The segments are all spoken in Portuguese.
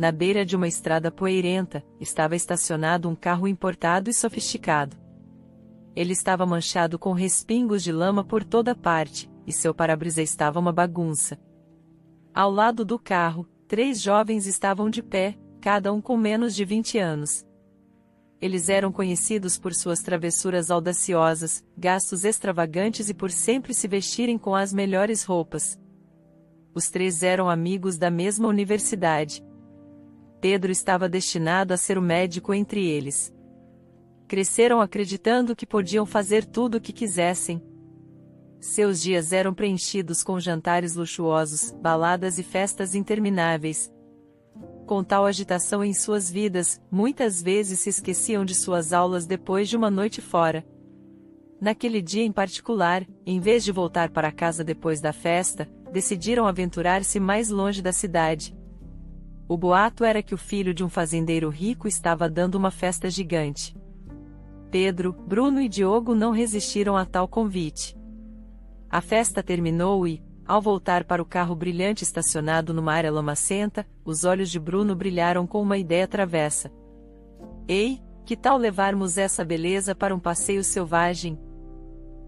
na beira de uma estrada poeirenta, estava estacionado um carro importado e sofisticado. Ele estava manchado com respingos de lama por toda parte, e seu para-brisa estava uma bagunça. Ao lado do carro, 3 jovens estavam de pé, cada um com menos de 20 anos. Eles eram conhecidos por suas travessuras audaciosas, gastos extravagantes e por sempre se vestirem com as melhores roupas. Os 3 eram amigos da mesma universidade. Pedro estava destinado a ser o médico entre eles. Cresceram acreditando que podiam fazer tudo o que quisessem. Seus dias eram preenchidos com jantares luxuosos, baladas e festas intermináveis. Com tal agitação em suas vidas, muitas vezes se esqueciam de suas aulas depois de uma noite fora. Naquele dia em particular, em vez de voltar para casa depois da festa, decidiram aventurar-se mais longe da cidade. O boato era que o filho de um fazendeiro rico estava dando uma festa gigante. Pedro, Bruno e Diogo não resistiram a tal convite. A festa terminou e, ao voltar para o carro brilhante estacionado numa área lamacenta, os olhos de Bruno brilharam com uma ideia travessa. Ei, que tal levarmos essa beleza para um passeio selvagem?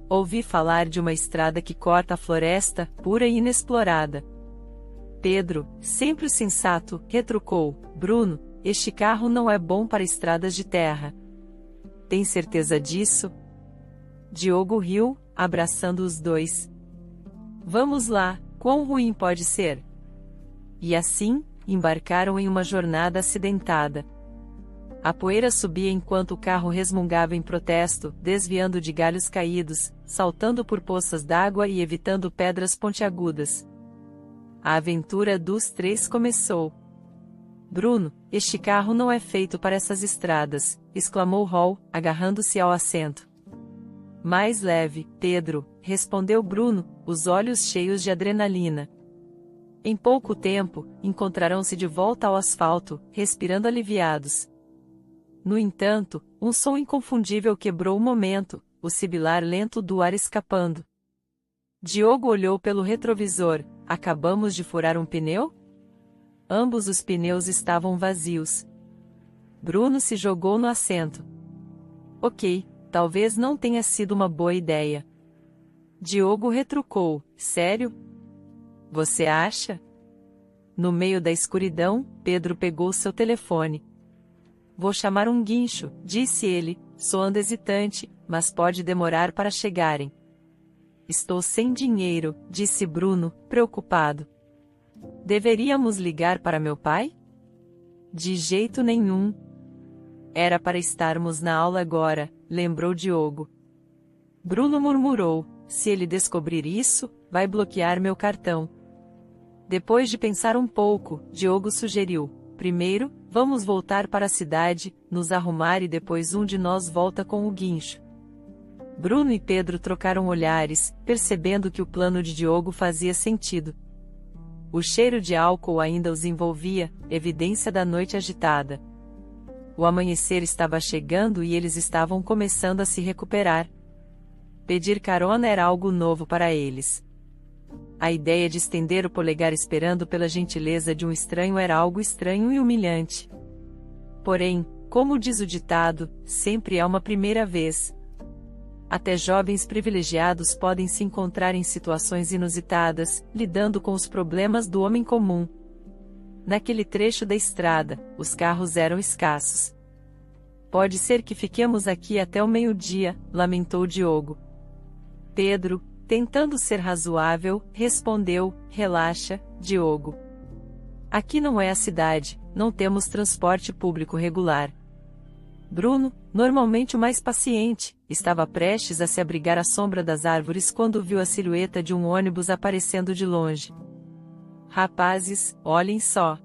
Ouvi falar de uma estrada que corta a floresta, pura e inexplorada. Pedro, sempre o sensato, retrucou: Bruno, este carro não é bom para estradas de terra. Tem certeza disso? Diogo riu, abraçando os dois. Vamos lá, quão ruim pode ser? E assim, embarcaram em uma jornada acidentada. A poeira subia enquanto o carro resmungava em protesto, desviando de galhos caídos, saltando por poças d'água e evitando pedras pontiagudas. A aventura dos 3 começou. Bruno, este carro não é feito para essas estradas, exclamou Hall, agarrando-se ao assento. Mais leve, Pedro, respondeu Bruno, os olhos cheios de adrenalina. Em pouco tempo, encontrarão-se de volta ao asfalto, respirando aliviados. No entanto, um som inconfundível quebrou o momento, o sibilar lento do ar escapando. Diogo olhou pelo retrovisor. Acabamos de furar um pneu? Ambos os pneus estavam vazios. Bruno se jogou no assento. Ok, talvez não tenha sido uma boa ideia. Diogo retrucou: sério? Você acha? No meio da escuridão, Pedro pegou seu telefone. Vou chamar um guincho, disse ele, soando hesitante, mas pode demorar para chegarem. Estou sem dinheiro, disse Bruno, preocupado. Deveríamos ligar para meu pai? De jeito nenhum. Era para estarmos na aula agora, lembrou Diogo. Bruno murmurou: se ele descobrir isso, vai bloquear meu cartão. Depois de pensar um pouco, Diogo sugeriu: primeiro, vamos voltar para a cidade, nos arrumar e depois um de nós volta com o guincho. Bruno e Pedro trocaram olhares, percebendo que o plano de Diogo fazia sentido. O cheiro de álcool ainda os envolvia, evidência da noite agitada. O amanhecer estava chegando e eles estavam começando a se recuperar. Pedir carona era algo novo para eles. A ideia de estender o polegar esperando pela gentileza de um estranho era algo estranho e humilhante. Porém, como diz o ditado, sempre há uma primeira vez. Até jovens privilegiados podem se encontrar em situações inusitadas, lidando com os problemas do homem comum. Naquele trecho da estrada, os carros eram escassos. Pode ser que fiquemos aqui até o meio-dia, lamentou Diogo. Pedro, tentando ser razoável, respondeu: relaxa, Diogo. Aqui não é a cidade, não temos transporte público regular. Bruno, normalmente o mais paciente, estava prestes a se abrigar à sombra das árvores quando viu a silhueta de um ônibus aparecendo de longe. Rapazes, olhem só.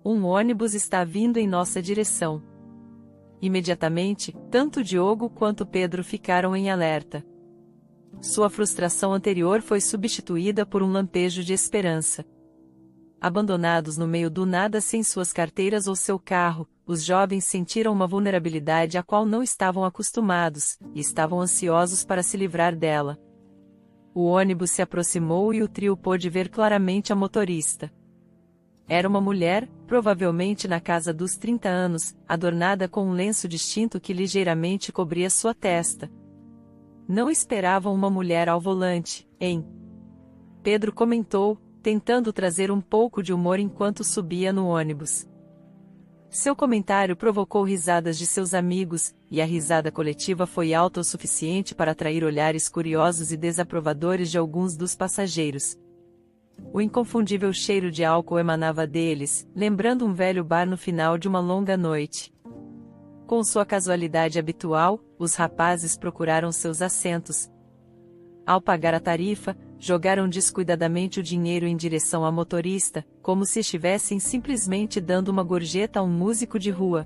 Um ônibus está vindo em nossa direção. Imediatamente, tanto Diogo quanto Pedro ficaram em alerta. Sua frustração anterior foi substituída por um lampejo de esperança. Abandonados no meio do nada sem suas carteiras ou seu carro, os jovens sentiram uma vulnerabilidade à qual não estavam acostumados, e estavam ansiosos para se livrar dela. O ônibus se aproximou e o trio pôde ver claramente a motorista. Era uma mulher, provavelmente na casa dos 30 anos, adornada com um lenço distinto que ligeiramente cobria sua testa. Não esperavam uma mulher ao volante, hein? Pedro comentou, tentando trazer um pouco de humor enquanto subia no ônibus. Seu comentário provocou risadas de seus amigos, e a risada coletiva foi alta o suficiente para atrair olhares curiosos e desaprovadores de alguns dos passageiros. O inconfundível cheiro de álcool emanava deles, lembrando um velho bar no final de uma longa noite. Com sua casualidade habitual, os rapazes procuraram seus assentos. Ao pagar a tarifa, jogaram descuidadamente o dinheiro em direção à motorista, como se estivessem simplesmente dando uma gorjeta a um músico de rua.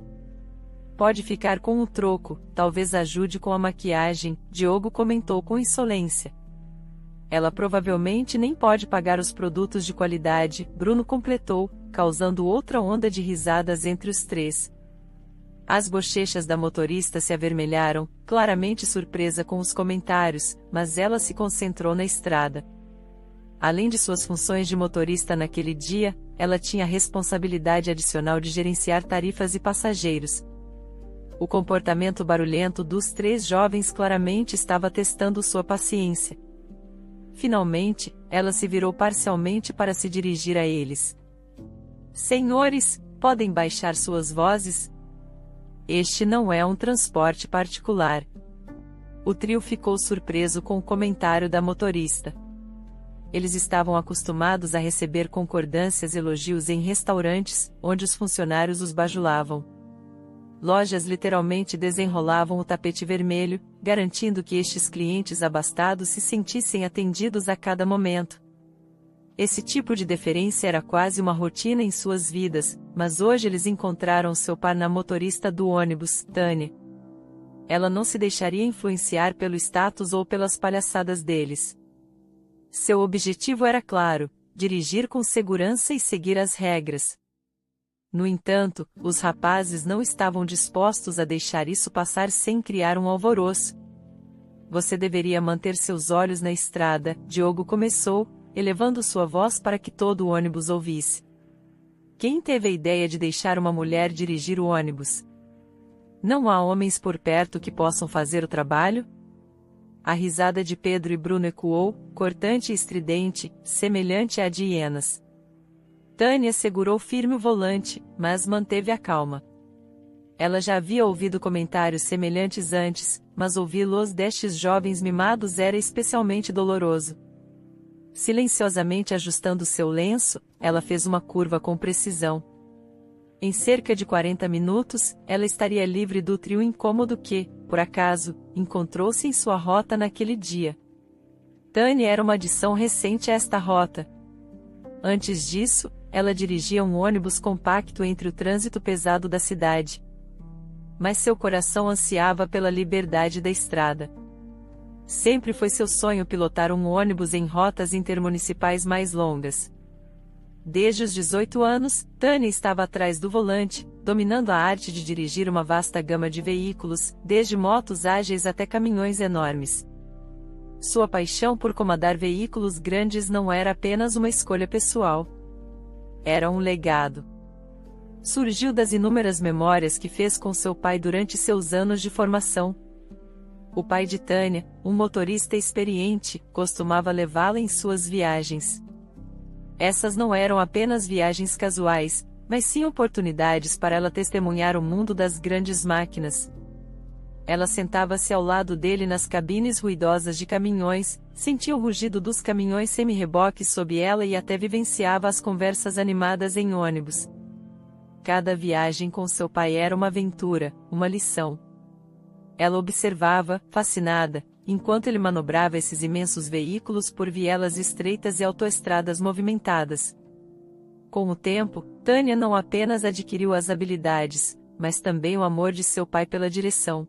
Pode ficar com o troco, talvez ajude com a maquiagem, Diogo comentou com insolência. Ela provavelmente nem pode pagar os produtos de qualidade, Bruno completou, causando outra onda de risadas entre os três. As bochechas da motorista se avermelharam, claramente surpresa com os comentários, mas ela se concentrou na estrada. Além de suas funções de motorista naquele dia, ela tinha a responsabilidade adicional de gerenciar tarifas e passageiros. O comportamento barulhento dos três jovens claramente estava testando sua paciência. Finalmente, ela se virou parcialmente para se dirigir a eles. Senhores, podem baixar suas vozes? Este não é um transporte particular. O trio ficou surpreso com o comentário da motorista. Eles estavam acostumados a receber concordâncias e elogios em restaurantes, onde os funcionários os bajulavam. Lojas literalmente desenrolavam o tapete vermelho, garantindo que estes clientes abastados se sentissem atendidos a cada momento. Esse tipo de deferência era quase uma rotina em suas vidas, mas hoje eles encontraram seu par na motorista do ônibus, Tânia. Ela não se deixaria influenciar pelo status ou pelas palhaçadas deles. Seu objetivo era claro: dirigir com segurança e seguir as regras. No entanto, os rapazes não estavam dispostos a deixar isso passar sem criar um alvoroço. Você deveria manter seus olhos na estrada, Diogo começou, elevando sua voz para que todo o ônibus ouvisse. Quem teve a ideia de deixar uma mulher dirigir o ônibus? Não há homens por perto que possam fazer o trabalho? A risada de Pedro e Bruno ecoou, cortante e estridente, semelhante à de hienas. Tânia segurou firme o volante, mas manteve a calma. Ela já havia ouvido comentários semelhantes antes, mas ouvi-los destes jovens mimados era especialmente doloroso. Silenciosamente ajustando seu lenço, ela fez uma curva com precisão. Em cerca de 40 minutos, ela estaria livre do trio incômodo que, por acaso, encontrou-se em sua rota naquele dia. Tânia era uma adição recente a esta rota. Antes disso, ela dirigia um ônibus compacto entre o trânsito pesado da cidade. Mas seu coração ansiava pela liberdade da estrada. Sempre foi seu sonho pilotar um ônibus em rotas intermunicipais mais longas. Desde os 18 anos, Tânia estava atrás do volante, dominando a arte de dirigir uma vasta gama de veículos, desde motos ágeis até caminhões enormes. Sua paixão por comandar veículos grandes não era apenas uma escolha pessoal. Era um legado. Surgiu das inúmeras memórias que fez com seu pai durante seus anos de formação. O pai de Tânia, um motorista experiente, costumava levá-la em suas viagens. Essas não eram apenas viagens casuais, mas sim oportunidades para ela testemunhar o mundo das grandes máquinas. Ela sentava-se ao lado dele nas cabines ruidosas de caminhões, sentia o rugido dos caminhões semi-reboques sob ela e até vivenciava as conversas animadas em ônibus. Cada viagem com seu pai era uma aventura, uma lição. Ela observava, fascinada, enquanto ele manobrava esses imensos veículos por vielas estreitas e autoestradas movimentadas. Com o tempo, Tânia não apenas adquiriu as habilidades, mas também o amor de seu pai pela direção.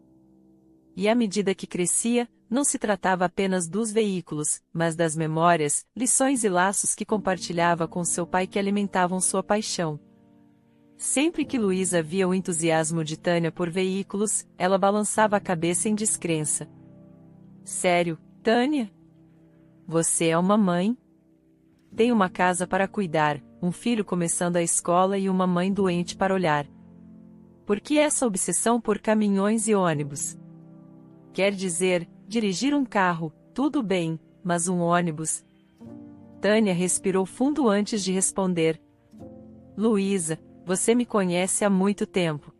E à medida que crescia, não se tratava apenas dos veículos, mas das memórias, lições e laços que compartilhava com seu pai que alimentavam sua paixão. Sempre que Luísa via o entusiasmo de Tânia por veículos, ela balançava a cabeça em descrença. Sério, Tânia? Você é uma mãe? Tem uma casa para cuidar, um filho começando a escola e uma mãe doente para olhar. Por que essa obsessão por caminhões e ônibus? Quer dizer, dirigir um carro, tudo bem, mas um ônibus? Tânia respirou fundo antes de responder. Luísa, você me conhece há muito tempo.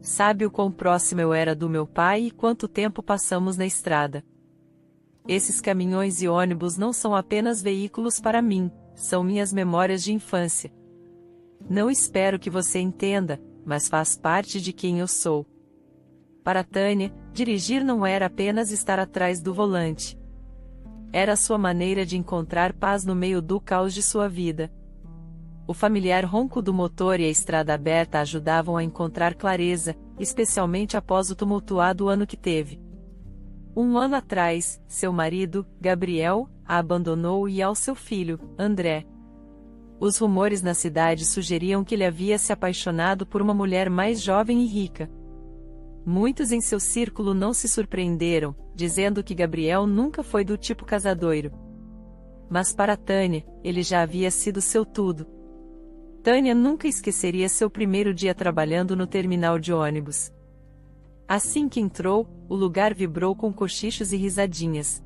Sabe o quão próximo eu era do meu pai e quanto tempo passamos na estrada. Esses caminhões e ônibus não são apenas veículos para mim, são minhas memórias de infância. Não espero que você entenda, mas faz parte de quem eu sou. Para Tânia, dirigir não era apenas estar atrás do volante. Era sua maneira de encontrar paz no meio do caos de sua vida. O familiar ronco do motor e a estrada aberta ajudavam a encontrar clareza, especialmente após o tumultuado ano que teve. Um ano atrás, seu marido, Gabriel, a abandonou e ao seu filho, André. Os rumores na cidade sugeriam que ele havia se apaixonado por uma mulher mais jovem e rica. Muitos em seu círculo não se surpreenderam, dizendo que Gabriel nunca foi do tipo casadoiro. Mas para Tânia, ele já havia sido seu tudo. Tânia nunca esqueceria seu primeiro dia trabalhando no terminal de ônibus. Assim que entrou, o lugar vibrou com cochichos e risadinhas.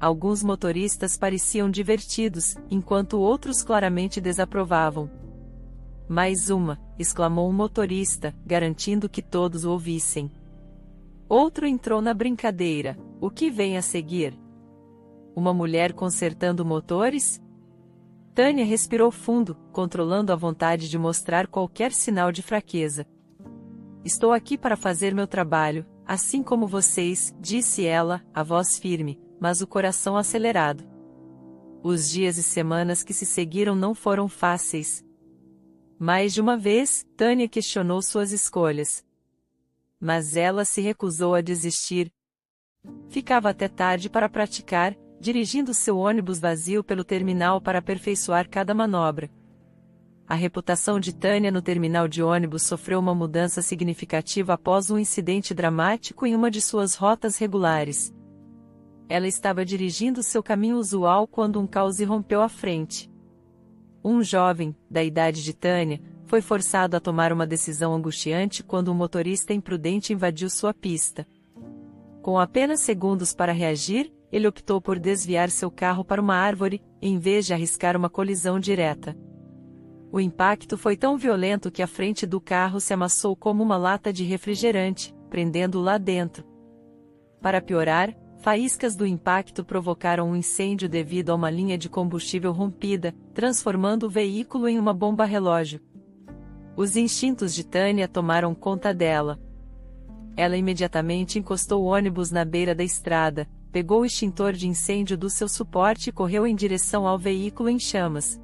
Alguns motoristas pareciam divertidos, enquanto outros claramente desaprovavam. Mais uma, exclamou um motorista, garantindo que todos o ouvissem. Outro entrou na brincadeira. O que vem a seguir? Uma mulher consertando motores? Tânia respirou fundo, controlando a vontade de mostrar qualquer sinal de fraqueza. Estou aqui para fazer meu trabalho, assim como vocês, disse ela, a voz firme, mas o coração acelerado. Os dias e semanas que se seguiram não foram fáceis. Mais de uma vez, Tânia questionou suas escolhas. Mas ela se recusou a desistir. Ficava até tarde para praticar, dirigindo seu ônibus vazio pelo terminal para aperfeiçoar cada manobra. A reputação de Tânia no terminal de ônibus sofreu uma mudança significativa após um incidente dramático em uma de suas rotas regulares. Ela estava dirigindo seu caminho usual quando um caos irrompeu à frente. Um jovem, da idade de Tânia, foi forçado a tomar uma decisão angustiante quando um motorista imprudente invadiu sua pista. Com apenas segundos para reagir, ele optou por desviar seu carro para uma árvore, em vez de arriscar uma colisão direta. O impacto foi tão violento que a frente do carro se amassou como uma lata de refrigerante, prendendo-o lá dentro. Para piorar, faíscas do impacto provocaram um incêndio devido a uma linha de combustível rompida, transformando o veículo em uma bomba-relógio. Os instintos de Tânia tomaram conta dela. Ela imediatamente encostou o ônibus na beira da estrada, pegou o extintor de incêndio do seu suporte e correu em direção ao veículo em chamas.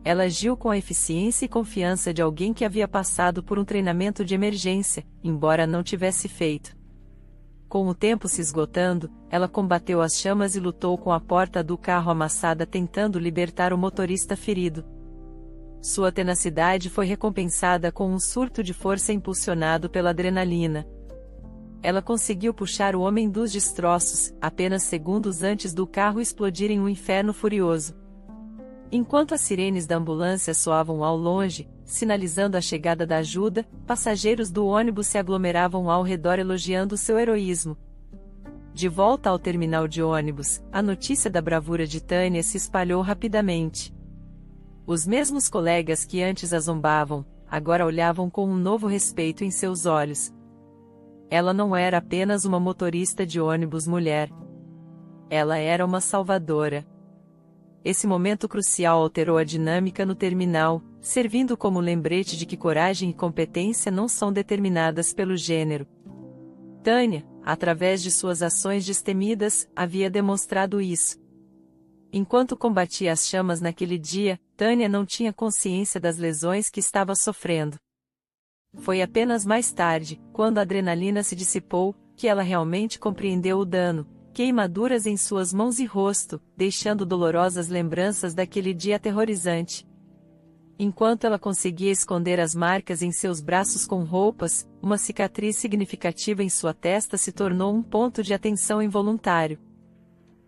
Ela agiu com a eficiência e confiança de alguém que havia passado por um treinamento de emergência, embora não tivesse feito. Com o tempo se esgotando, ela combateu as chamas e lutou com a porta do carro amassada tentando libertar o motorista ferido. Sua tenacidade foi recompensada com um surto de força impulsionado pela adrenalina. Ela conseguiu puxar o homem dos destroços, apenas segundos antes do carro explodir em um inferno furioso. Enquanto as sirenes da ambulância soavam ao longe, sinalizando a chegada da ajuda, passageiros do ônibus se aglomeravam ao redor elogiando seu heroísmo. De volta ao terminal de ônibus, a notícia da bravura de Tânia se espalhou rapidamente. Os mesmos colegas que antes a zombavam, agora olhavam com um novo respeito em seus olhos. Ela não era apenas uma motorista de ônibus mulher. Ela era uma salvadora. Esse momento crucial alterou a dinâmica no terminal, servindo como lembrete de que coragem e competência não são determinadas pelo gênero. Tânia, através de suas ações destemidas, havia demonstrado isso. Enquanto combatia as chamas naquele dia, Tânia não tinha consciência das lesões que estava sofrendo. Foi apenas mais tarde, quando a adrenalina se dissipou, que ela realmente compreendeu o dano. Queimaduras em suas mãos e rosto, deixando dolorosas lembranças daquele dia aterrorizante. Enquanto ela conseguia esconder as marcas em seus braços com roupas, uma cicatriz significativa em sua testa se tornou um ponto de atenção involuntário.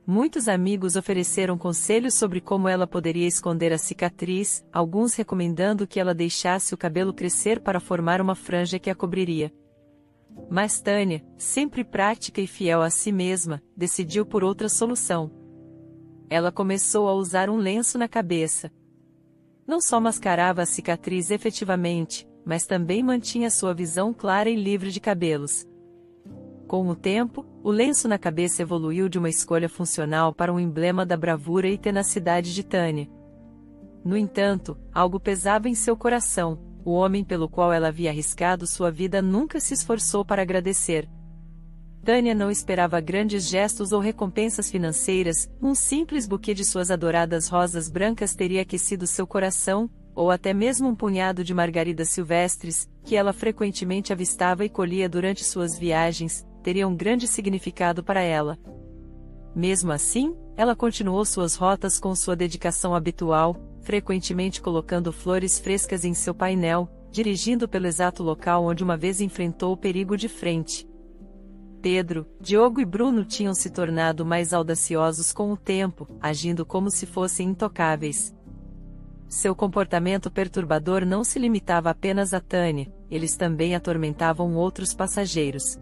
Muitos amigos ofereceram conselhos sobre como ela poderia esconder a cicatriz, alguns recomendando que ela deixasse o cabelo crescer para formar uma franja que a cobriria. Mas Tânia, sempre prática e fiel a si mesma, decidiu por outra solução. Ela começou a usar um lenço na cabeça. Não só mascarava a cicatriz efetivamente, mas também mantinha sua visão clara e livre de cabelos. Com o tempo, o lenço na cabeça evoluiu de uma escolha funcional para um emblema da bravura e tenacidade de Tânia. No entanto, algo pesava em seu coração. O homem pelo qual ela havia arriscado sua vida nunca se esforçou para agradecer. Tânia não esperava grandes gestos ou recompensas financeiras, um simples buquê de suas adoradas rosas brancas teria aquecido seu coração, ou até mesmo um punhado de margaridas silvestres, que ela frequentemente avistava e colhia durante suas viagens, teria um grande significado para ela. Mesmo assim, ela continuou suas rotas com sua dedicação habitual, frequentemente colocando flores frescas em seu painel, dirigindo pelo exato local onde uma vez enfrentou o perigo de frente. Pedro, Diogo e Bruno tinham se tornado mais audaciosos com o tempo, agindo como se fossem intocáveis. Seu comportamento perturbador não se limitava apenas a Tânia, eles também atormentavam outros passageiros.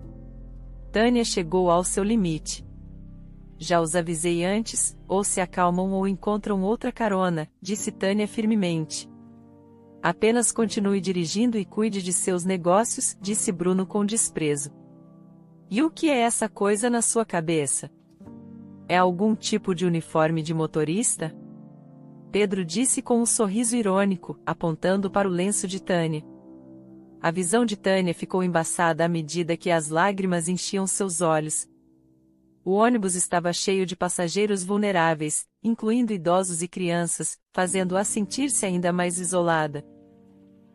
Tânia chegou ao seu limite. Já os avisei antes, ou se acalmam ou encontram outra carona, disse Tânia firmemente. Apenas continue dirigindo e cuide de seus negócios, disse Bruno com desprezo. E o que é essa coisa na sua cabeça? É algum tipo de uniforme de motorista? Pedro disse com um sorriso irônico, apontando para o lenço de Tânia. A visão de Tânia ficou embaçada à medida que as lágrimas enchiam seus olhos. O ônibus estava cheio de passageiros vulneráveis, incluindo idosos e crianças, fazendo-a sentir-se ainda mais isolada.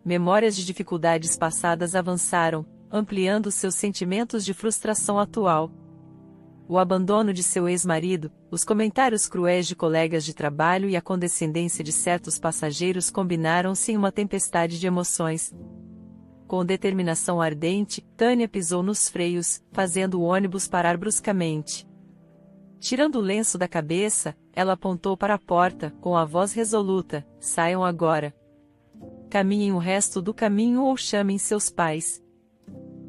Memórias de dificuldades passadas avançaram, ampliando seus sentimentos de frustração atual. O abandono de seu ex-marido, os comentários cruéis de colegas de trabalho e a condescendência de certos passageiros combinaram-se em uma tempestade de emoções. Com determinação ardente, Tânia pisou nos freios, fazendo o ônibus parar bruscamente. Tirando o lenço da cabeça, ela apontou para a porta, com a voz resoluta: "Saiam agora. Caminhem o resto do caminho ou chamem seus pais.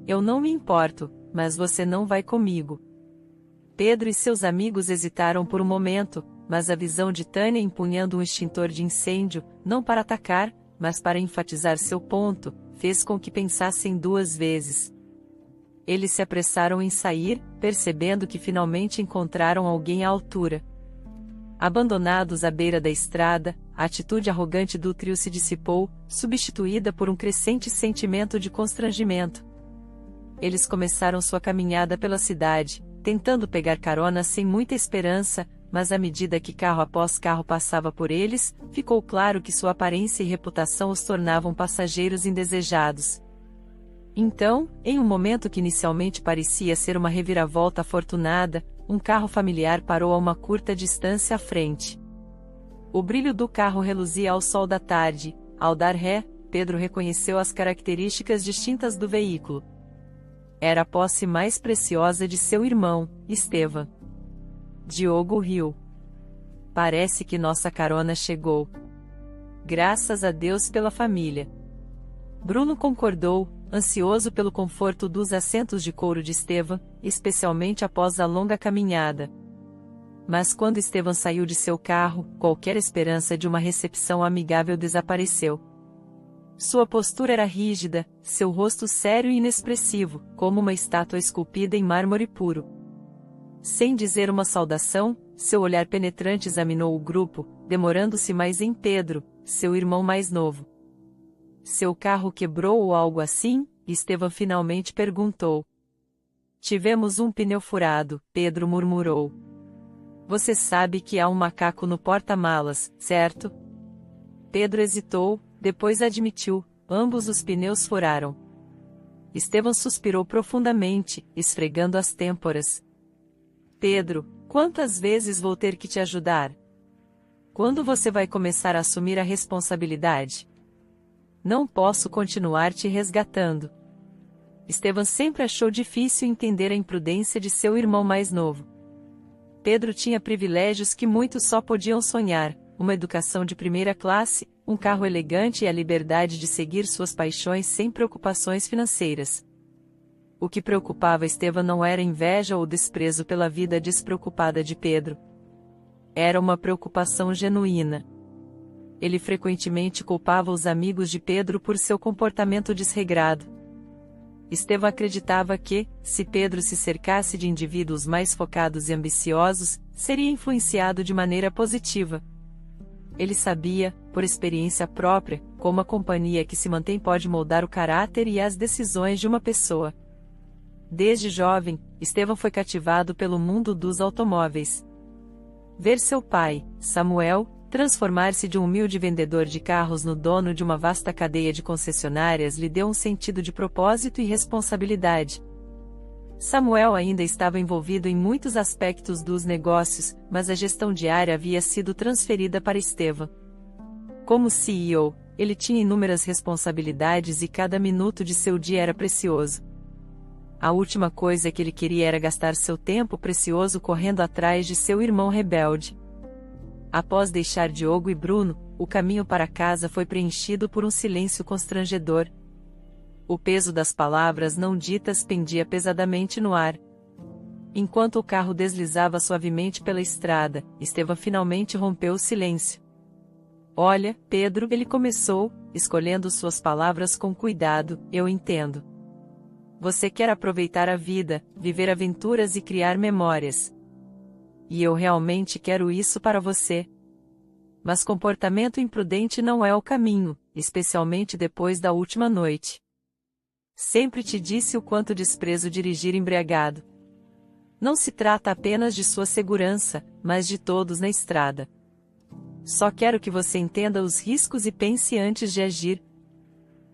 Eu não me importo, mas você não vai comigo." Pedro e seus amigos hesitaram por um momento, mas a visão de Tânia empunhando um extintor de incêndio, não para atacar, mas para enfatizar seu ponto, fez com que pensassem duas vezes. Eles se apressaram em sair, percebendo que finalmente encontraram alguém à altura. Abandonados à beira da estrada, a atitude arrogante do trio se dissipou, substituída por um crescente sentimento de constrangimento. Eles começaram sua caminhada pela cidade, tentando pegar carona sem muita esperança, mas à medida que carro após carro passava por eles, ficou claro que sua aparência e reputação os tornavam passageiros indesejados. Então, em um momento que inicialmente parecia ser uma reviravolta afortunada, um carro familiar parou a uma curta distância à frente. O brilho do carro reluzia ao sol da tarde. Ao dar ré, Pedro reconheceu as características distintas do veículo. Era a posse mais preciosa de seu irmão, Estevan. Diogo riu. "Parece que nossa carona chegou. Graças a Deus pela família." Bruno concordou, ansioso pelo conforto dos assentos de couro de Estevan, especialmente após a longa caminhada. Mas quando Estevan saiu de seu carro, qualquer esperança de uma recepção amigável desapareceu. Sua postura era rígida, seu rosto sério e inexpressivo, como uma estátua esculpida em mármore puro. Sem dizer uma saudação, seu olhar penetrante examinou o grupo, demorando-se mais em Pedro, seu irmão mais novo. "Seu carro quebrou ou algo assim?" Estevan finalmente perguntou. "Tivemos um pneu furado", Pedro murmurou. "Você sabe que há um macaco no porta-malas, certo?" Pedro hesitou, depois admitiu: "Ambos os pneus furaram." Estevan suspirou profundamente, esfregando as têmporas. "Pedro, quantas vezes vou ter que te ajudar? Quando você vai começar a assumir a responsabilidade? Não posso continuar te resgatando." Estevan sempre achou difícil entender a imprudência de seu irmão mais novo. Pedro tinha privilégios que muitos só podiam sonhar: uma educação de primeira classe, um carro elegante e a liberdade de seguir suas paixões sem preocupações financeiras. O que preocupava Estevão não era inveja ou desprezo pela vida despreocupada de Pedro. Era uma preocupação genuína. Ele frequentemente culpava os amigos de Pedro por seu comportamento desregrado. Estevão acreditava que, se Pedro se cercasse de indivíduos mais focados e ambiciosos, seria influenciado de maneira positiva. Ele sabia, por experiência própria, como a companhia que se mantém pode moldar o caráter e as decisões de uma pessoa. Desde jovem, Estevão foi cativado pelo mundo dos automóveis. Ver seu pai, Samuel, transformar-se de um humilde vendedor de carros no dono de uma vasta cadeia de concessionárias lhe deu um sentido de propósito e responsabilidade. Samuel ainda estava envolvido em muitos aspectos dos negócios, mas a gestão diária havia sido transferida para Estevão. Como CEO, ele tinha inúmeras responsabilidades e cada minuto de seu dia era precioso. A última coisa que ele queria era gastar seu tempo precioso correndo atrás de seu irmão rebelde. Após deixar Diogo e Bruno, o caminho para casa foi preenchido por um silêncio constrangedor. O peso das palavras não ditas pendia pesadamente no ar. Enquanto o carro deslizava suavemente pela estrada, Estevão finalmente rompeu o silêncio. "Olha, Pedro", ele começou, escolhendo suas palavras com cuidado, "eu entendo. Você quer aproveitar a vida, viver aventuras e criar memórias. E eu realmente quero isso para você. Mas comportamento imprudente não é o caminho, especialmente depois da última noite. Sempre te disse o quanto desprezo dirigir embriagado. Não se trata apenas de sua segurança, mas de todos na estrada. Só quero que você entenda os riscos e pense antes de agir.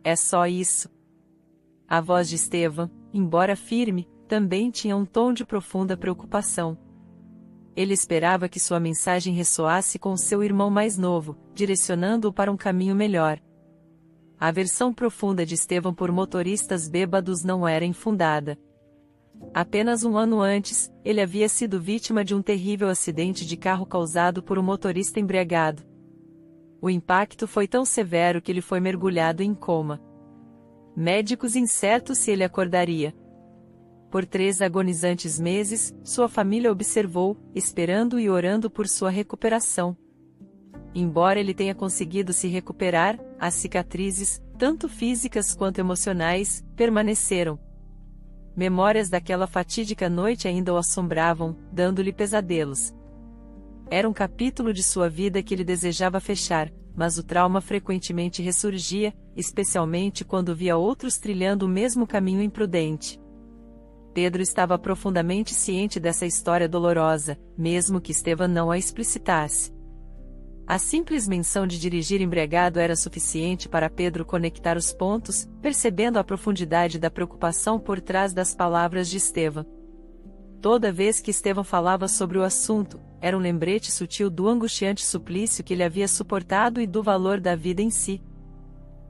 É só isso." A voz de Estevão, embora firme, também tinha um tom de profunda preocupação. Ele esperava que sua mensagem ressoasse com seu irmão mais novo, direcionando-o para um caminho melhor. A aversão profunda de Estevão por motoristas bêbados não era infundada. Apenas um ano antes, ele havia sido vítima de um terrível acidente de carro causado por um motorista embriagado. O impacto foi tão severo que ele foi mergulhado em coma. Médicos incertos se ele acordaria. Por 3 agonizantes meses, sua família observou, esperando e orando por sua recuperação. Embora ele tenha conseguido se recuperar, as cicatrizes, tanto físicas quanto emocionais, permaneceram. Memórias daquela fatídica noite ainda o assombravam, dando-lhe pesadelos. Era um capítulo de sua vida que ele desejava fechar, mas o trauma frequentemente ressurgia, especialmente quando via outros trilhando o mesmo caminho imprudente. Pedro estava profundamente ciente dessa história dolorosa, mesmo que Estevão não a explicitasse. A simples menção de dirigir embriagado era suficiente para Pedro conectar os pontos, percebendo a profundidade da preocupação por trás das palavras de Estevão. Toda vez que Estevão falava sobre o assunto, era um lembrete sutil do angustiante suplício que ele havia suportado e do valor da vida em si.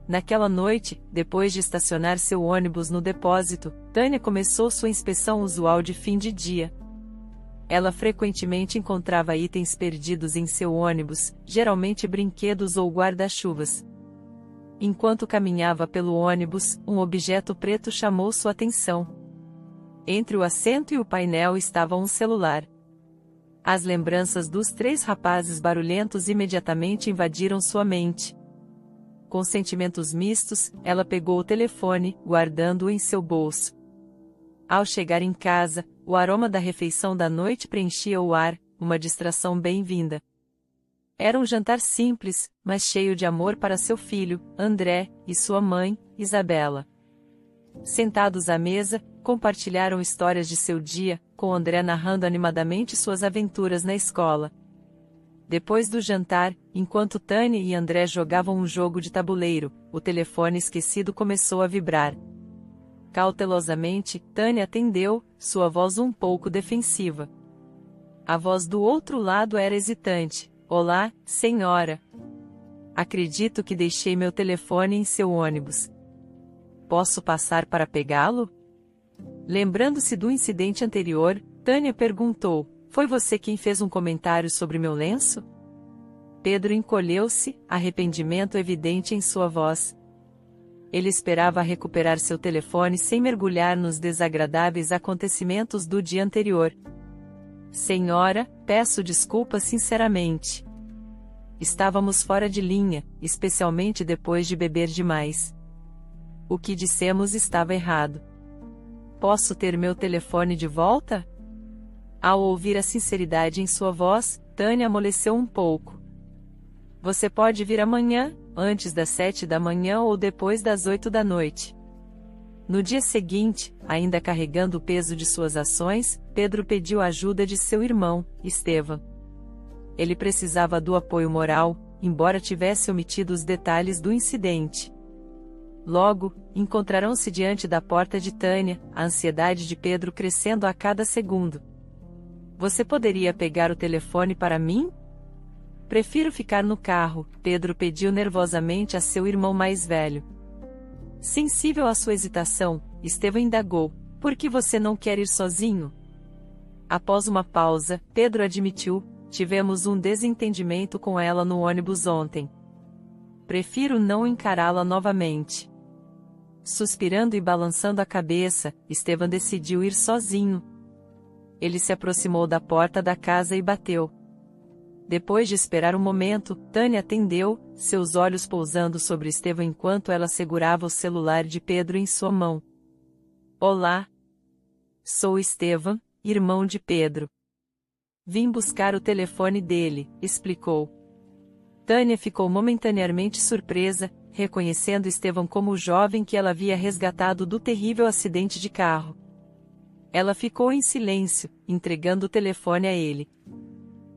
Naquela noite, depois de estacionar seu ônibus no depósito, Tânia começou sua inspeção usual de fim de dia. Ela frequentemente encontrava itens perdidos em seu ônibus, geralmente brinquedos ou guarda-chuvas. Enquanto caminhava pelo ônibus, um objeto preto chamou sua atenção. Entre o assento e o painel estava um celular. As lembranças dos 3 rapazes barulhentos imediatamente invadiram sua mente. Com sentimentos mistos, ela pegou o telefone, guardando-o em seu bolso. Ao chegar em casa, o aroma da refeição da noite preenchia o ar, uma distração bem-vinda. Era um jantar simples, mas cheio de amor para seu filho, André, e sua mãe, Isabela. Sentados à mesa, compartilharam histórias de seu dia, com André narrando animadamente suas aventuras na escola. Depois do jantar, enquanto Tânia e André jogavam um jogo de tabuleiro, o telefone esquecido começou a vibrar. Cautelosamente, Tânia atendeu, sua voz um pouco defensiva. A voz do outro lado era hesitante. "Olá, senhora. Acredito que deixei meu telefone em seu ônibus. Posso passar para pegá-lo?" Lembrando-se do incidente anterior, Tânia perguntou: Foi você quem fez um comentário sobre meu lenço? Pedro encolheu-se, arrependimento evidente em sua voz. Ele esperava recuperar seu telefone sem mergulhar nos desagradáveis acontecimentos do dia anterior. Senhora, peço desculpas sinceramente. Estávamos fora de linha, especialmente depois de beber demais. O que dissemos estava errado. Posso ter meu telefone de volta? Ao ouvir a sinceridade em sua voz, Tânia amoleceu um pouco. Você pode vir amanhã, antes das 7 da manhã ou depois das 8 da noite. No dia seguinte, ainda carregando o peso de suas ações, Pedro pediu a ajuda de seu irmão, Estevam. Ele precisava do apoio moral, embora tivesse omitido os detalhes do incidente. Logo, encontrarão-se diante da porta de Tânia, a ansiedade de Pedro crescendo a cada segundo. Você poderia pegar o telefone para mim? Prefiro ficar no carro, Pedro pediu nervosamente a seu irmão mais velho. Sensível à sua hesitação, Estevam indagou: por que você não quer ir sozinho? Após uma pausa, Pedro admitiu: tivemos um desentendimento com ela no ônibus ontem. Prefiro não encará-la novamente. Suspirando e balançando a cabeça, Estevam decidiu ir sozinho. Ele se aproximou da porta da casa e bateu. Depois de esperar um momento, Tânia atendeu, seus olhos pousando sobre Estevam enquanto ela segurava o celular de Pedro em sua mão. Olá. Sou Estevam, irmão de Pedro. Vim buscar o telefone dele, explicou. Tânia ficou momentaneamente surpresa, reconhecendo Estevam como o jovem que ela havia resgatado do terrível acidente de carro. Ela ficou em silêncio, entregando o telefone a ele.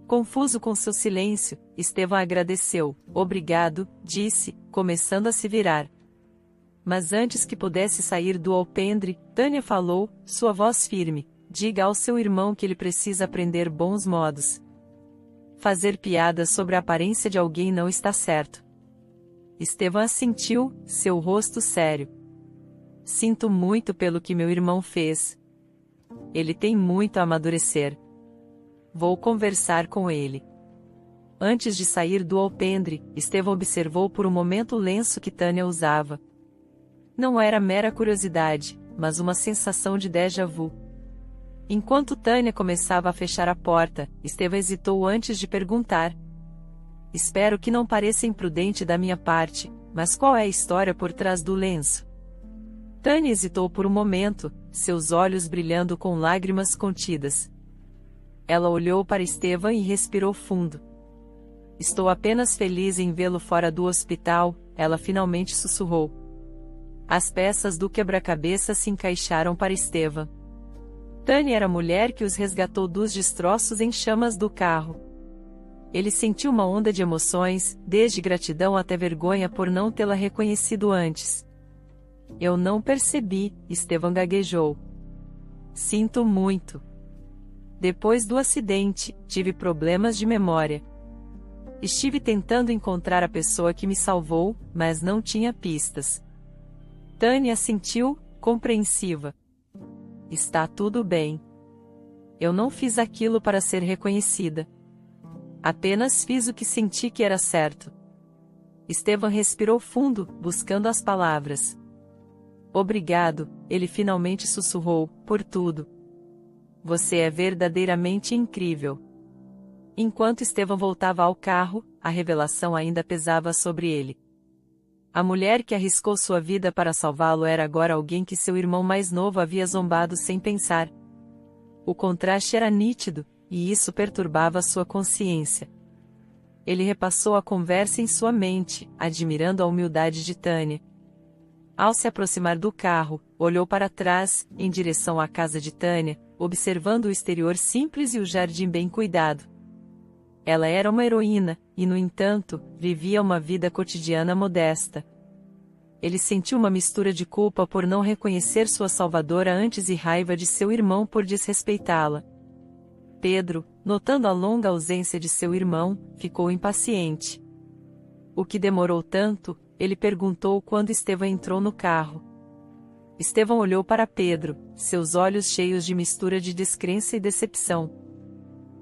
Confuso com seu silêncio, Estevam agradeceu. Obrigado, disse, começando a se virar. Mas antes que pudesse sair do alpendre, Tânia falou, sua voz firme: diga ao seu irmão que ele precisa aprender bons modos. Fazer piadas sobre a aparência de alguém não está certo. Estevam assentiu, seu rosto sério. Sinto muito pelo que meu irmão fez. Ele tem muito a amadurecer. Vou conversar com ele. Antes de sair do alpendre, Estevam observou por um momento o lenço que Tânia usava. Não era mera curiosidade, mas uma sensação de déjà vu. Enquanto Tânia começava a fechar a porta, Estevam hesitou antes de perguntar. Espero que não pareça imprudente da minha parte, mas qual é a história por trás do lenço? Tânia hesitou por um momento, seus olhos brilhando com lágrimas contidas. Ela olhou para Estevam e respirou fundo. Estou apenas feliz em vê-lo fora do hospital, ela finalmente sussurrou. As peças do quebra-cabeça se encaixaram para Estevam. Tânia era a mulher que os resgatou dos destroços em chamas do carro. Ele sentiu uma onda de emoções, desde gratidão até vergonha por não tê-la reconhecido antes. Eu não percebi, Estevam gaguejou. Sinto muito. Depois do acidente, tive problemas de memória. Estive tentando encontrar a pessoa que me salvou, mas não tinha pistas. Tânia assentiu, compreensiva. Está tudo bem. Eu não fiz aquilo para ser reconhecida. Apenas fiz o que senti que era certo. Estevam respirou fundo, buscando as palavras. Obrigado, ele finalmente sussurrou, por tudo. Você é verdadeiramente incrível. Enquanto Estevam voltava ao carro, a revelação ainda pesava sobre ele. A mulher que arriscou sua vida para salvá-lo era agora alguém que seu irmão mais novo havia zombado sem pensar. O contraste era nítido, e isso perturbava sua consciência. Ele repassou a conversa em sua mente, admirando a humildade de Tânia. Ao se aproximar do carro, olhou para trás, em direção à casa de Tânia, observando o exterior simples e o jardim bem cuidado. Ela era uma heroína, e no entanto, vivia uma vida cotidiana modesta. Ele sentiu uma mistura de culpa por não reconhecer sua salvadora antes e raiva de seu irmão por desrespeitá-la. Pedro, notando a longa ausência de seu irmão, ficou impaciente. O que demorou tanto? Ele perguntou quando Estevam entrou no carro. Estevam olhou para Pedro, seus olhos cheios de mistura de descrença e decepção.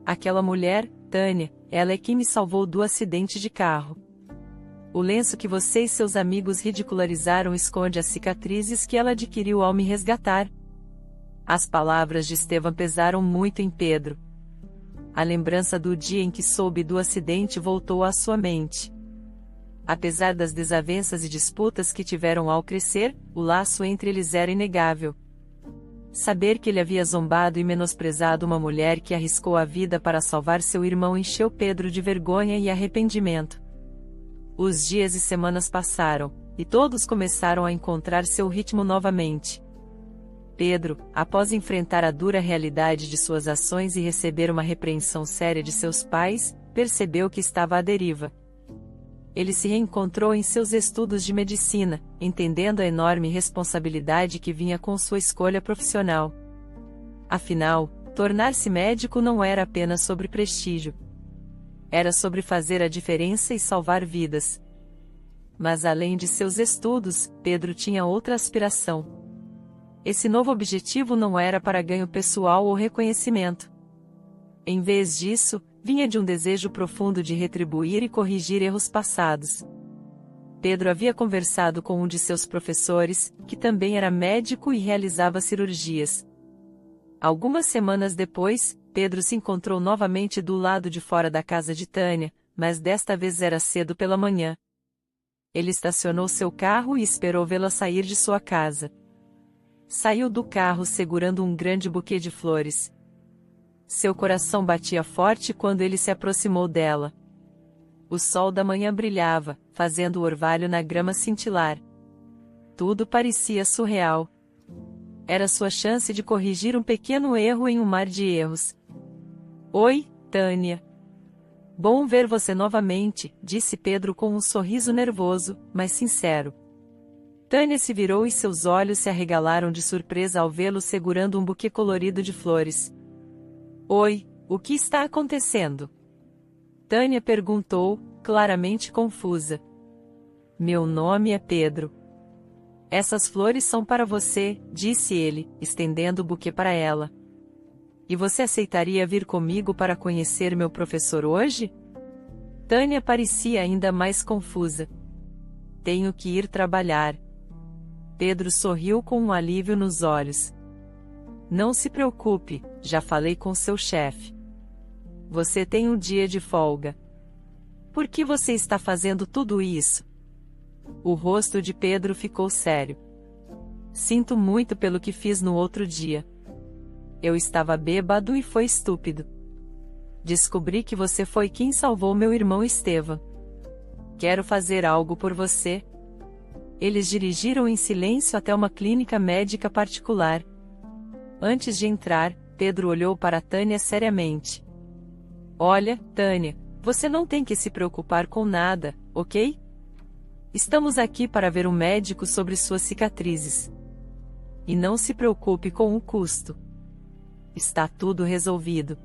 Aquela mulher, Tânia, ela é quem me salvou do acidente de carro. O lenço que você e seus amigos ridicularizaram esconde as cicatrizes que ela adquiriu ao me resgatar. As palavras de Estevam pesaram muito em Pedro. A lembrança do dia em que soube do acidente voltou à sua mente. Apesar das desavenças e disputas que tiveram ao crescer, o laço entre eles era inegável. Saber que ele havia zombado e menosprezado uma mulher que arriscou a vida para salvar seu irmão encheu Pedro de vergonha e arrependimento. Os dias e semanas passaram, e todos começaram a encontrar seu ritmo novamente. Pedro, após enfrentar a dura realidade de suas ações e receber uma repreensão séria de seus pais, percebeu que estava à deriva. Ele se reencontrou em seus estudos de medicina, entendendo a enorme responsabilidade que vinha com sua escolha profissional. Afinal, tornar-se médico não era apenas sobre prestígio. Era sobre fazer a diferença e salvar vidas. Mas além de seus estudos, Pedro tinha outra aspiração. Esse novo objetivo não era para ganho pessoal ou reconhecimento. Em vez disso, vinha de um desejo profundo de retribuir e corrigir erros passados. Pedro havia conversado com um de seus professores, que também era médico e realizava cirurgias. Algumas semanas depois, Pedro se encontrou novamente do lado de fora da casa de Tânia, mas desta vez era cedo pela manhã. Ele estacionou seu carro e esperou vê-la sair de sua casa. Saiu do carro segurando um grande buquê de flores. Seu coração batia forte quando ele se aproximou dela. O sol da manhã brilhava, fazendo o orvalho na grama cintilar. Tudo parecia surreal. Era sua chance de corrigir um pequeno erro em um mar de erros. Oi, Tânia. Bom ver você novamente, disse Pedro com um sorriso nervoso, mas sincero. Tânia se virou e seus olhos se arregalaram de surpresa ao vê-lo segurando um buquê colorido de flores. Oi, o que está acontecendo? Tânia perguntou, claramente confusa. Meu nome é Pedro. Essas flores são para você, disse ele, estendendo o buquê para ela. E você aceitaria vir comigo para conhecer meu professor hoje? Tânia parecia ainda mais confusa. Tenho que ir trabalhar. Pedro sorriu com um alívio nos olhos. Não se preocupe, já falei com seu chefe. Você tem um dia de folga. Por que você está fazendo tudo isso? O rosto de Pedro ficou sério. Sinto muito pelo que fiz no outro dia. Eu estava bêbado e foi estúpido. Descobri que você foi quem salvou meu irmão Estevam. Quero fazer algo por você. Eles dirigiram em silêncio até uma clínica médica particular. Antes de entrar, Pedro olhou para Tânia seriamente. Olha, Tânia, você não tem que se preocupar com nada, ok? Estamos aqui para ver um médico sobre suas cicatrizes. E não se preocupe com o custo. Está tudo resolvido.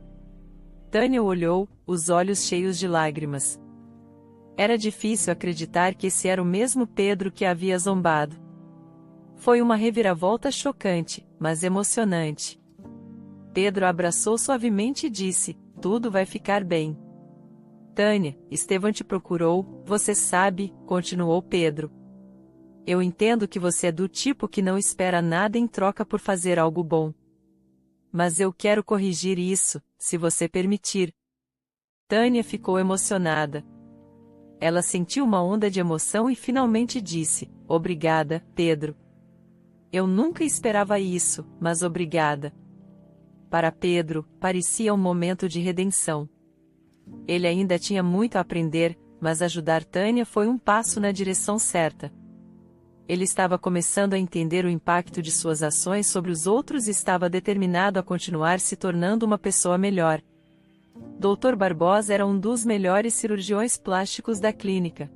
Tânia olhou, os olhos cheios de lágrimas. Era difícil acreditar que esse era o mesmo Pedro que a havia zombado. Foi uma reviravolta chocante, mas emocionante. Pedro a abraçou suavemente e disse, tudo vai ficar bem. Tânia, Estevam te procurou, você sabe, continuou Pedro. Eu entendo que você é do tipo que não espera nada em troca por fazer algo bom. Mas eu quero corrigir isso, se você permitir. Tânia ficou emocionada. Ela sentiu uma onda de emoção e finalmente disse, obrigada, Pedro. Eu nunca esperava isso, mas obrigada. Para Pedro, parecia um momento de redenção. Ele ainda tinha muito a aprender, mas ajudar Tânia foi um passo na direção certa. Ele estava começando a entender o impacto de suas ações sobre os outros e estava determinado a continuar se tornando uma pessoa melhor. Dr. Barbosa era um dos melhores cirurgiões plásticos da clínica.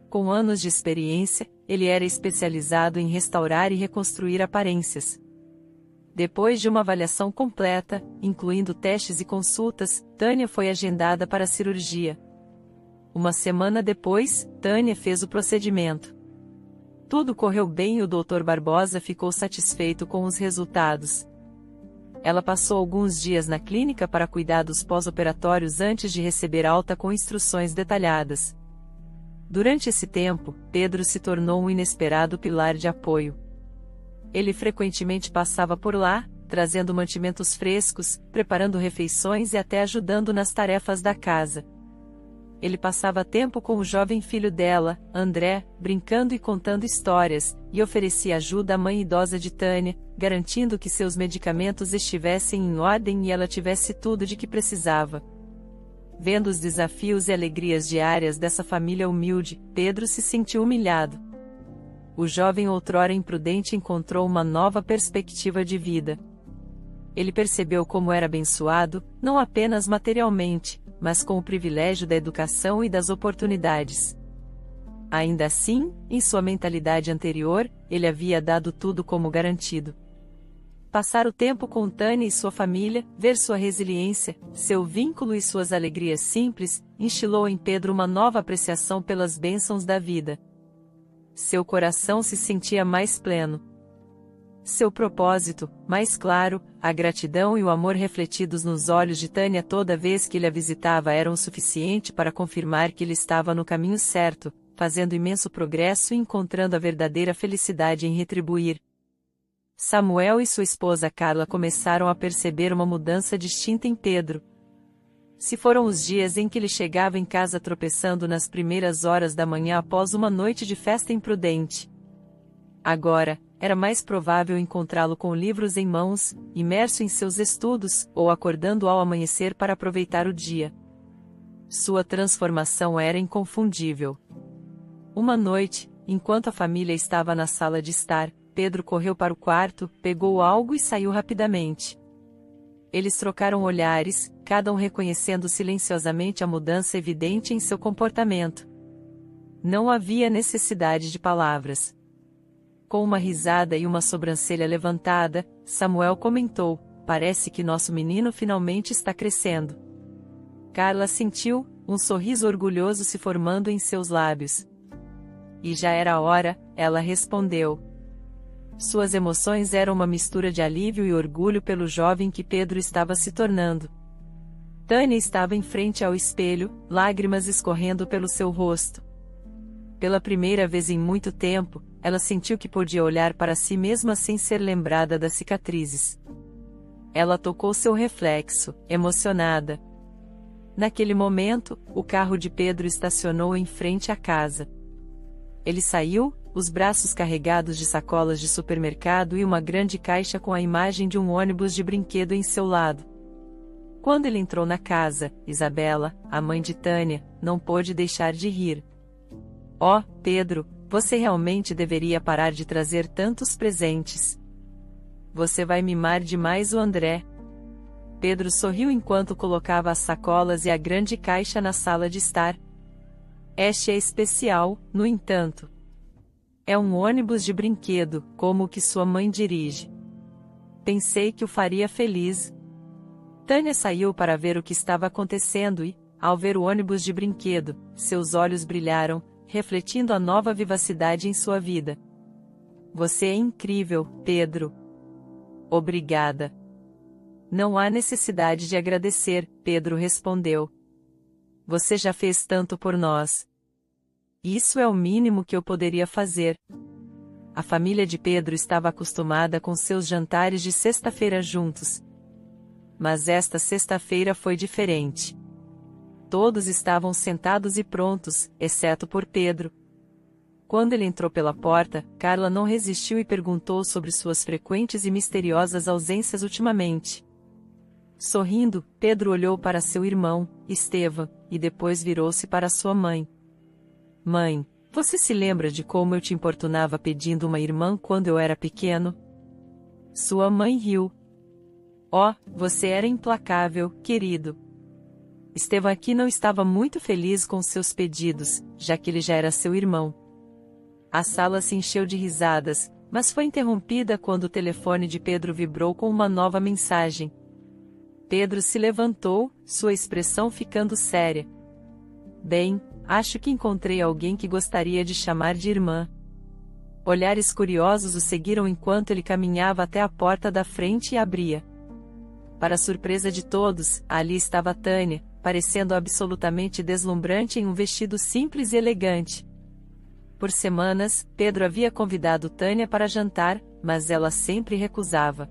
Com anos de experiência, ele era especializado em restaurar e reconstruir aparências. Depois de uma avaliação completa, incluindo testes e consultas, Tânia foi agendada para a cirurgia. Uma semana depois, Tânia fez o procedimento. Tudo correu bem e o Dr. Barbosa ficou satisfeito com os resultados. Ela passou alguns dias na clínica para cuidar dos pós-operatórios antes de receber alta com instruções detalhadas. Durante esse tempo, Pedro se tornou um inesperado pilar de apoio. Ele frequentemente passava por lá, trazendo mantimentos frescos, preparando refeições e até ajudando nas tarefas da casa. Ele passava tempo com o jovem filho dela, André, brincando e contando histórias, e oferecia ajuda à mãe idosa de Tânia, garantindo que seus medicamentos estivessem em ordem e ela tivesse tudo de que precisava. Vendo os desafios e alegrias diárias dessa família humilde, Pedro se sentiu humilhado. O jovem outrora imprudente encontrou uma nova perspectiva de vida. Ele percebeu como era abençoado, não apenas materialmente, mas com o privilégio da educação e das oportunidades. Ainda assim, em sua mentalidade anterior, ele havia dado tudo como garantido. Passar o tempo com Tânia e sua família, ver sua resiliência, seu vínculo e suas alegrias simples, instilou em Pedro uma nova apreciação pelas bênçãos da vida. Seu coração se sentia mais pleno. Seu propósito, mais claro, a gratidão e o amor refletidos nos olhos de Tânia toda vez que ele a visitava eram o suficiente para confirmar que ele estava no caminho certo, fazendo imenso progresso e encontrando a verdadeira felicidade em retribuir. Samuel e sua esposa Carla começaram a perceber uma mudança distinta em Pedro. Se foram os dias em que ele chegava em casa tropeçando nas primeiras horas da manhã após uma noite de festa imprudente. Agora, era mais provável encontrá-lo com livros em mãos, imerso em seus estudos, ou acordando ao amanhecer para aproveitar o dia. Sua transformação era inconfundível. Uma noite, enquanto a família estava na sala de estar, Pedro correu para o quarto, pegou algo e saiu rapidamente. Eles trocaram olhares, cada um reconhecendo silenciosamente a mudança evidente em seu comportamento. Não havia necessidade de palavras. Com uma risada e uma sobrancelha levantada, Samuel comentou: "Parece que nosso menino finalmente está crescendo." Carla sentiu um sorriso orgulhoso se formando em seus lábios. "E já era a hora", ela respondeu. Suas emoções eram uma mistura de alívio e orgulho pelo jovem que Pedro estava se tornando. Tânia estava em frente ao espelho, lágrimas escorrendo pelo seu rosto. Pela primeira vez em muito tempo, ela sentiu que podia olhar para si mesma sem ser lembrada das cicatrizes. Ela tocou seu reflexo, emocionada. Naquele momento, o carro de Pedro estacionou em frente à casa. Ele saiu, os braços carregados de sacolas de supermercado e uma grande caixa com a imagem de um ônibus de brinquedo em seu lado. Quando ele entrou na casa, Isabela, a mãe de Tânia, não pôde deixar de rir. "Oh, Pedro, você realmente deveria parar de trazer tantos presentes. Você vai mimar demais o André." Pedro sorriu enquanto colocava as sacolas e a grande caixa na sala de estar. "Este é especial, no entanto. É um ônibus de brinquedo, como o que sua mãe dirige. Pensei que o faria feliz." Tânia saiu para ver o que estava acontecendo e, ao ver o ônibus de brinquedo, seus olhos brilharam, refletindo a nova vivacidade em sua vida. "Você é incrível, Pedro." "Obrigada." "Não há necessidade de agradecer", Pedro respondeu. "Você já fez tanto por nós. Isso é o mínimo que eu poderia fazer." A família de Pedro estava acostumada com seus jantares de sexta-feira juntos. Mas esta sexta-feira foi diferente. Todos estavam sentados e prontos, exceto por Pedro. Quando ele entrou pela porta, Carla não resistiu e perguntou sobre suas frequentes e misteriosas ausências ultimamente. Sorrindo, Pedro olhou para seu irmão, Estevam, e depois virou-se para sua mãe. "Mãe, você se lembra de como eu te importunava pedindo uma irmã quando eu era pequeno?" Sua mãe riu. "Oh, você era implacável, querido." Estevam aqui não estava muito feliz com seus pedidos, já que ele já era seu irmão. A sala se encheu de risadas, mas foi interrompida quando o telefone de Pedro vibrou com uma nova mensagem. Pedro se levantou, sua expressão ficando séria. "Bem, acho que encontrei alguém que gostaria de chamar de irmã." Olhares curiosos o seguiram enquanto ele caminhava até a porta da frente e abria. Para surpresa de todos, ali estava Tânia, parecendo absolutamente deslumbrante em um vestido simples e elegante. Por semanas, Pedro havia convidado Tânia para jantar, mas ela sempre recusava.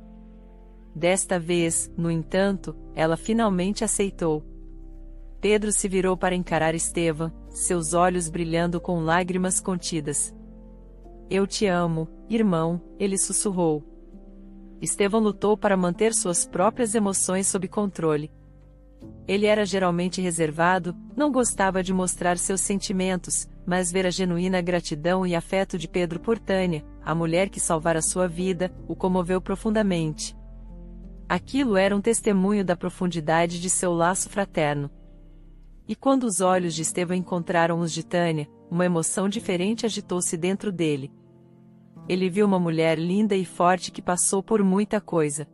Desta vez, no entanto, ela finalmente aceitou. Pedro se virou para encarar Estevão, seus olhos brilhando com lágrimas contidas. Eu te amo, irmão, ele sussurrou. Estevão lutou para manter suas próprias emoções sob controle. Ele era geralmente reservado, não gostava de mostrar seus sentimentos, mas ver a genuína gratidão e afeto de Pedro por Tânia, a mulher que salvara sua vida, o comoveu profundamente. Aquilo era um testemunho da profundidade de seu laço fraterno. E quando os olhos de Estevão encontraram os de Tânia, uma emoção diferente agitou-se dentro dele. Ele viu uma mulher linda e forte que passou por muita coisa.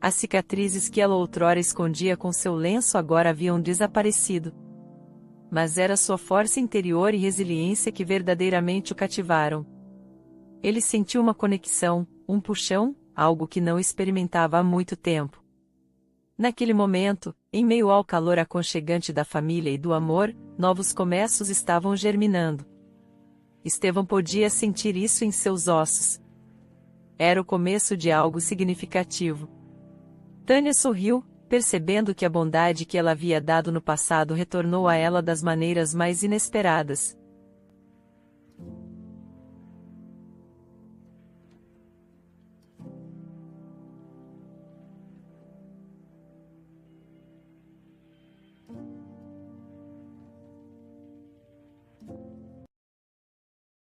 As cicatrizes que ela outrora escondia com seu lenço agora haviam desaparecido. Mas era sua força interior e resiliência que verdadeiramente o cativaram. Ele sentiu uma conexão, um puxão, algo que não experimentava há muito tempo. Naquele momento, em meio ao calor aconchegante da família e do amor, novos começos estavam germinando. Estevão podia sentir isso em seus ossos. Era o começo de algo significativo. Tânia sorriu, percebendo que a bondade que ela havia dado no passado retornou a ela das maneiras mais inesperadas.